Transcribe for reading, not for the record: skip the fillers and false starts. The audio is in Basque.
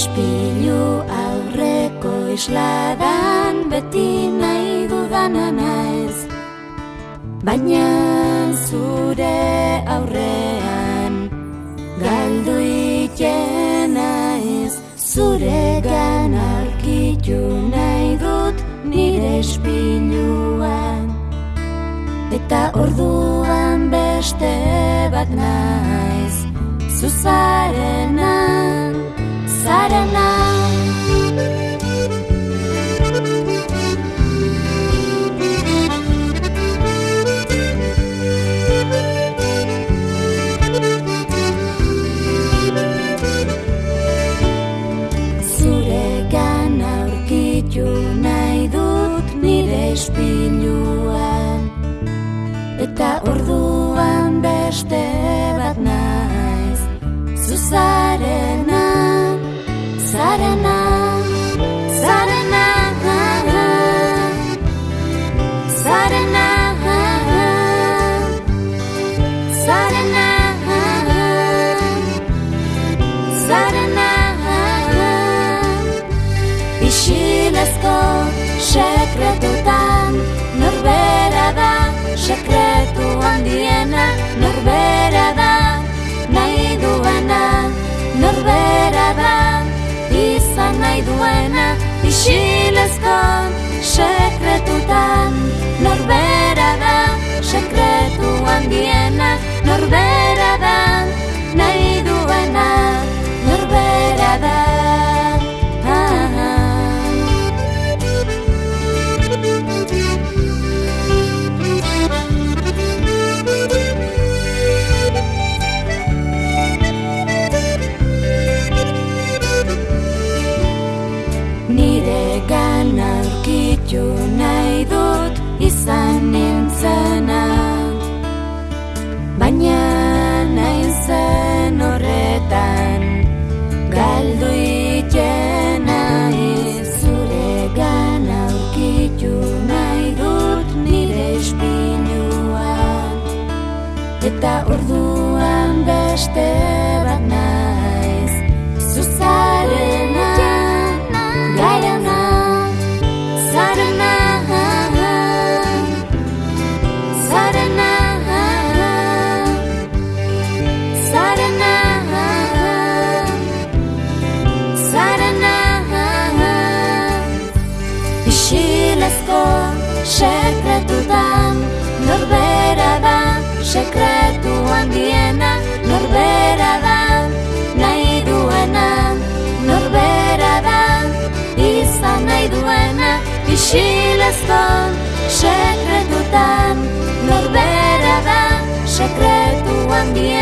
Ispilu aurreko isladan beti nahi dudana naiz, baina zure aurrean galdu iten naiz. Zuregan aurkitu nahi dut nire ispiluan, eta orduan beste bat naiz, zuzarena, zarena. Zuregan aurkitu nahi dut nire ispiluan, eta orduan beste bat naiz, zuzarena, zarena, zarena, zarena, zarena, zarena. Isilezko sekretutan norbera da, sekretu handiena norbera da, nahi duena norbera da, izan nahi duena. Isilezko sekretutan norbera da, sekretu handiena norbera da, nahi duena norbera da. Niregan aurkitu nahi dut izan nintzena, baina naizen horretan galdu iten naiz. Zuregan aurkitu nahi dut nire ispiluan, eta orduan beste bat naiz, zuzarena, garena, zarena, zarena, zarena, zarena. Isilezko sekretutan norbera da, sekretu handiena norbera da, nahi duena norbera da, izan nahi duena. Isilezko sekretutan norbera da, sekretu handiena